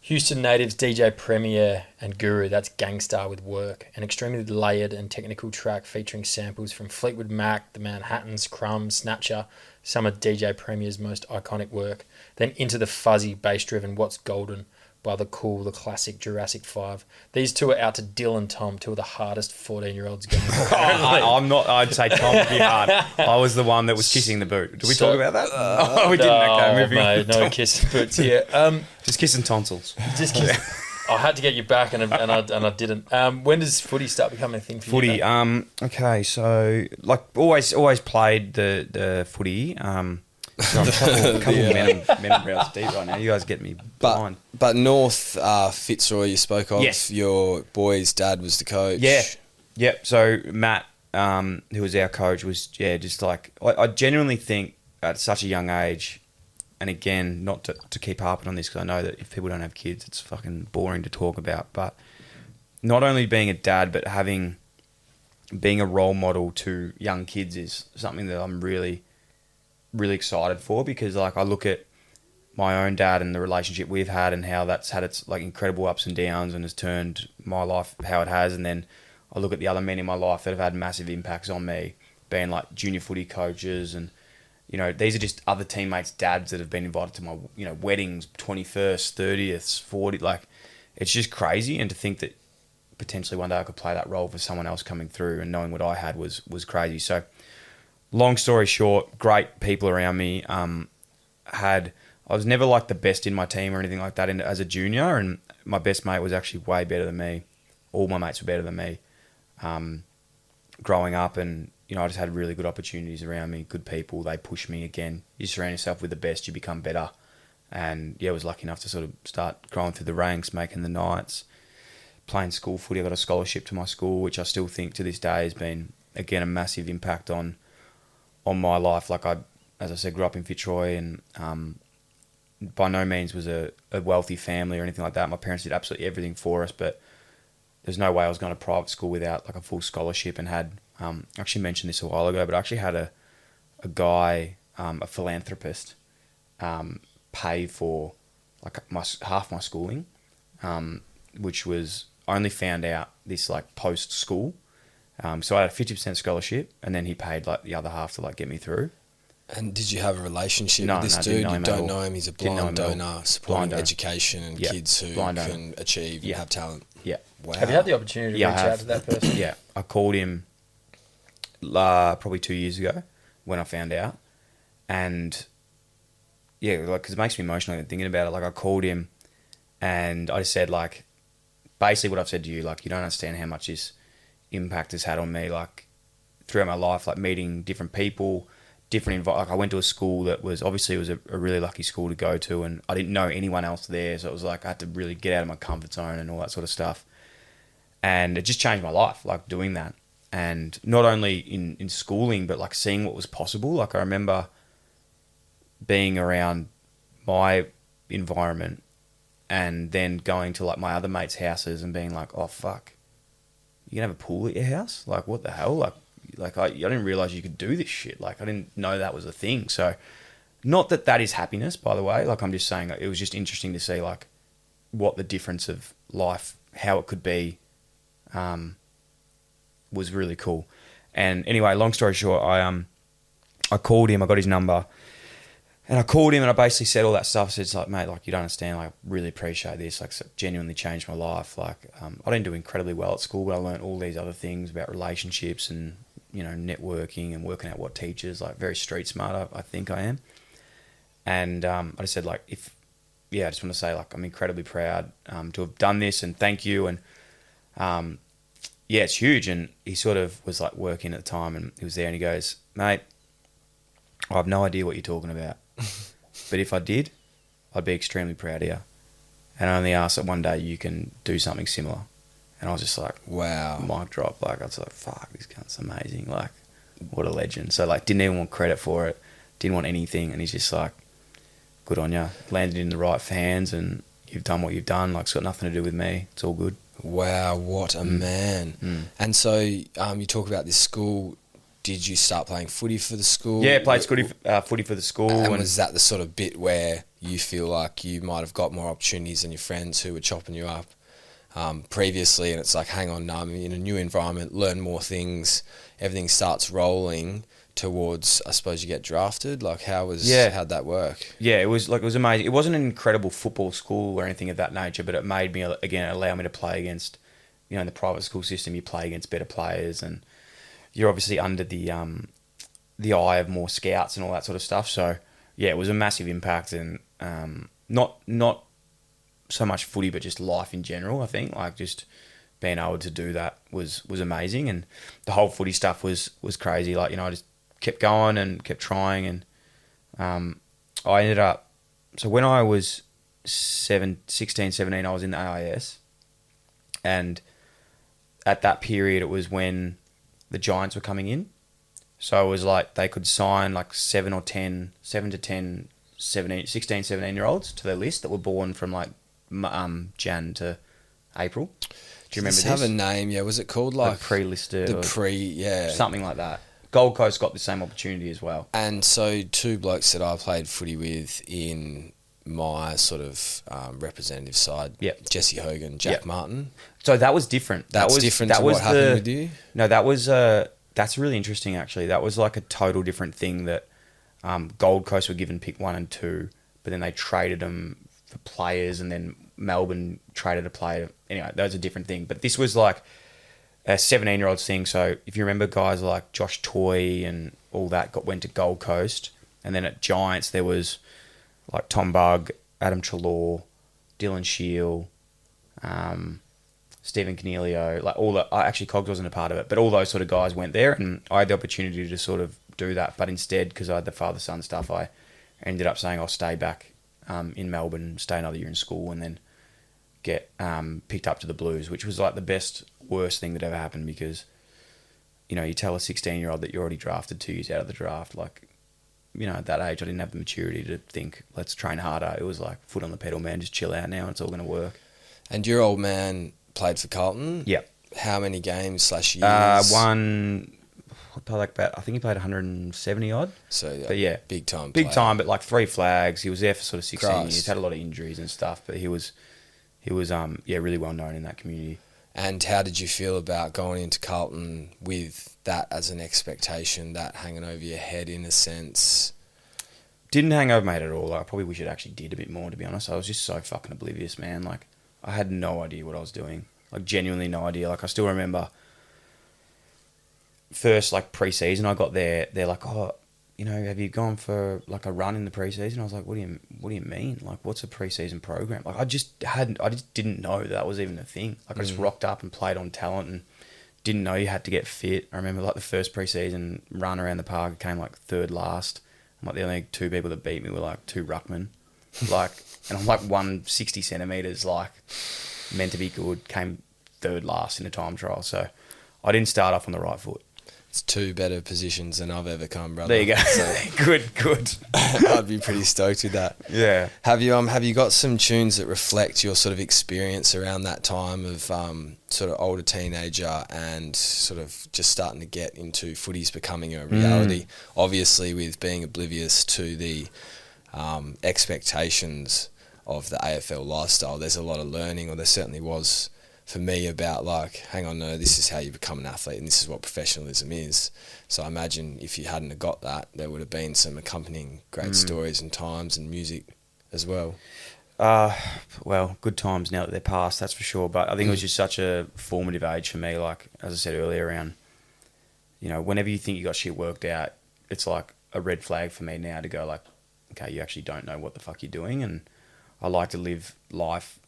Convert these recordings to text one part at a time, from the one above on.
Houston natives DJ Premier and Guru, that's Gangstar with Work, an extremely layered and technical track featuring samples from Fleetwood Mac, The Manhattans, Crumbs, Snatcher, some of DJ Premier's most iconic work. Then into the fuzzy, bass-driven What's Golden by the cool, the classic Jurassic 5. These two are out to Dill and Tom, two of the hardest 14-year-olds going. I'm not. I'd say Tom would be hard. I was the one that was kissing the boot. Did we talk about that? We didn't. Okay, moving on. No kissing boots. Yeah. Just kissing tonsils. Just kissing. I had to get you back, and I didn't. When does footy start becoming a thing for you? Footy. Okay, so like always played the footy. So I'm a couple men rounds deep right now. You guys get me blind. But North Fitzroy, you spoke of. Yes. Your boy's dad was the coach. Yeah. Yep. So Matt, who was our coach, was just like I genuinely think at such a young age. And again, not to keep harping on this because I know that if people don't have kids, it's fucking boring to talk about. But not only being a dad, but being a role model to young kids is something that I'm really, really excited for because like I look at my own dad and the relationship we've had and how that's had its like incredible ups and downs and has turned my life how it has. And then I look at the other men in my life that have had massive impacts on me, being like junior footy coaches and you know, these are just other teammates' dads that have been invited to my, you know, weddings, 21st, 30th, 40th. Like, it's just crazy. And to think that potentially one day I could play that role for someone else coming through and knowing what I had was crazy. So, long story short, great people around me. I was never like the best in my team or anything like that as a junior. And my best mate was actually way better than me. All my mates were better than me growing up. And you know, I just had really good opportunities around me, good people. They pushed me again. You surround yourself with the best, you become better. And yeah, I was lucky enough to sort of start growing through the ranks, making the nights, playing school footy. I got a scholarship to my school, which I still think to this day has been, again, a massive impact on my life. Like as I said, grew up in Fitzroy and by no means was a wealthy family or anything like that. My parents did absolutely everything for us, but there's no way I was going to private school without like a full scholarship and had... I actually mentioned this a while ago, but I actually had a guy, a philanthropist, pay for like half my schooling, which was I only found out this like post school. So I had a 50% scholarship, and then he paid like the other half to like get me through. And did you have a relationship with this dude? You don't know him. He's a blind donor supporting education and kids who can achieve and have talent. Yeah. Wow. Have you had the opportunity to reach out to that person? Yeah, I called him. Probably 2 years ago when I found out, and yeah, like because it makes me emotional even thinking about it. Like I called him, and I just said like, basically what I've said to you, like you don't understand how much this impact has had on me, like throughout my life, like meeting different people, like I went to a school that was obviously a really lucky school to go to, and I didn't know anyone else there, so it was like I had to really get out of my comfort zone and all that sort of stuff, and it just changed my life, like doing that. And not only in schooling, but like seeing what was possible. Like I remember being around my environment and then going to like my other mates' houses and being like, oh, fuck, you can have a pool at your house? Like, what the hell? Like I didn't realize you could do this shit. Like I didn't know that was a thing. So not that is happiness, by the way. Like I'm just saying it was just interesting to see like what the difference of life, how it could be, was really cool. And anyway, long story short, I called him, I got his number, and I called him and I basically said all that stuff. I said, it's like, mate, like you don't understand, like really appreciate this, like it genuinely changed my life. Like I didn't do incredibly well at school, but I learned all these other things about relationships and, you know, networking and working out what teachers, like very street smart, I think I am. And I just said like, I just want to say like I'm incredibly proud to have done this and thank you. And yeah, it's huge. And he sort of was like working at the time and he was there and he goes, mate, I have no idea what you're talking about. But if I did, I'd be extremely proud of you. And I only ask that one day you can do something similar. And I was just like, wow, mic drop. Like, I was like, fuck, this cunt's amazing. Like, what a legend. So, like, didn't even want credit for it. Didn't want anything. And he's just like, good on you. Landed in the right hands and you've done what you've done. Like, it's got nothing to do with me. It's all good. Wow, what a man. And so you talk about this school. Did you start playing footy for the school? Yeah, played footy for the school. And was that the sort of bit where you feel like you might have got more opportunities than your friends who were chopping you up previously, and it's like, hang on, no, I'm in a new environment, learn more things, everything starts rolling towards, I suppose, you get drafted. Like, how'd that work? Yeah, it was amazing. It wasn't an incredible football school or anything of that nature, but it made me, again, allow me to play against, in the private school system, you play against better players, and you're obviously under the eye of more scouts and all that sort of stuff. So yeah, it was a massive impact, and not so much footy, but just life in general. I think like just being able to do that was amazing, and the whole footy stuff was crazy. Like, I just kept going and kept trying, and I ended up. So when I was 16, 17, I was in the AIS, and at that period it was when the Giants were coming in. So it was like they could sign like 7 to 10, 16, 17-year-olds to their list that were born from like Jan to April. Do you remember this? Have a name, yeah. Was it called like pre-listed? Yeah. Something like that. Gold Coast got the same opportunity as well. And so 2 blokes that I played footy with in my sort of representative side, Jesse Hogan, Jack Martin. So that was different. That's different to what happened with you? No, that was... that's really interesting, actually. That was like a total different thing that Gold Coast were given pick 1 and 2, but then they traded them for players, and then Melbourne traded a player. Anyway, that was a different thing. But this was like a 17-year-olds thing. So if you remember guys like Josh Toy and all that went to Gold Coast, and then at Giants there was like Tom Bug, Adam Trelaw, Dylan Shield, Stephen Cornelio, like all that. Actually, Cogs wasn't a part of it, but all those sort of guys went there, and I had the opportunity to sort of do that. But instead, because I had the father-son stuff, I ended up saying I'll stay back in Melbourne, stay another year in school, and then get picked up to the Blues, which was like the worst thing that ever happened, because you tell a 16-year-old that you're already drafted 2 years out of the draft. Like, at that age, I didn't have the maturity to think, let's train harder. It was like, foot on the pedal, man, just chill out now, and it's all going to work. And your old man played for Carlton? Yep. How many games / years? One, I think he played 170 odd. So, but yeah, big time, but like 3 flags. He was there for sort of 16 years. Had a lot of injuries and stuff, but he was really well known in that community. And how did you feel about going into Carlton with that as an expectation, that hanging over your head in a sense? Didn't hang over my head at all. I probably wish it actually did a bit more, to be honest. I was just so fucking oblivious, man. Like, I had no idea what I was doing. Like, genuinely no idea. Like, I still remember first, like, pre-season, I got there. They're like, oh, have you gone for, like, a run in the pre-season? I was like, what do you mean? Like, what's a pre-season program? Like, I just didn't know that was even a thing. Like, I just rocked up and played on talent and didn't know you had to get fit. I remember, like, the first pre-season run around the park, I came, like, 3rd last. I'm like, the only 2 people that beat me were, like, 2 ruckmen. Like, and I'm like 160 centimetres, like, meant to be good, came 3rd last in a time trial. So I didn't start off on the right foot. It's 2 better positions than I've ever come, brother. There you go. So, good. I'd be pretty stoked with that. Yeah. Have you got some tunes that reflect your sort of experience around that time of sort of older teenager and sort of just starting to get into footy's becoming a reality? Obviously, with being oblivious to the expectations of the AFL lifestyle, there's a lot of learning, or there certainly was for me, about like, hang on, no, this is how you become an athlete and this is what professionalism is. So I imagine if you hadn't have got that, there would have been some accompanying great stories and times and music as well. Well, good times now that they're past, that's for sure. But I think it was just such a formative age for me, like, as I said earlier, around, whenever you think you got shit worked out, it's like a red flag for me now to go like, okay, you actually don't know what the fuck you're doing. And I like to live life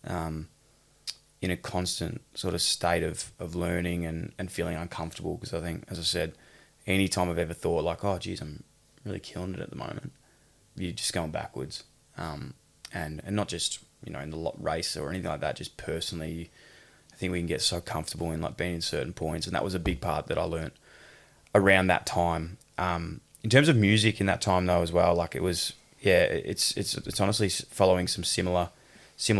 in a constant sort of state of learning and feeling uncomfortable, because I think, as I said, any time I've ever thought like, oh, geez, I'm really killing it at the moment, you're just going backwards. And not just, in the race or anything like that, just personally, I think we can get so comfortable in like being in certain points. And that was a big part that I learnt around that time. In terms of music in that time though as well, like it was, it's honestly following some similar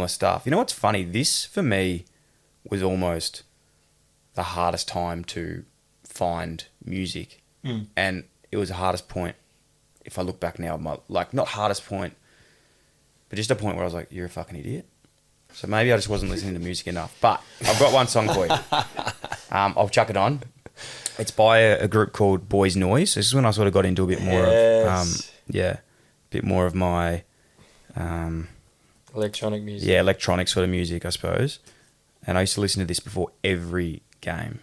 stuff. You know what's funny? This, for me, was almost the hardest time to find music. And it was the hardest point, if I look back now, not hardest point but just a point where I was like, you're a fucking idiot. So maybe I just wasn't listening to music enough. But I've got one song for you. I'll chuck it on. It's by a group called Boys Noise. This is when I sort of got into a bit more of, a bit more of my... electronic music. Yeah, electronic sort of music, I suppose. And I used to listen to this before every game.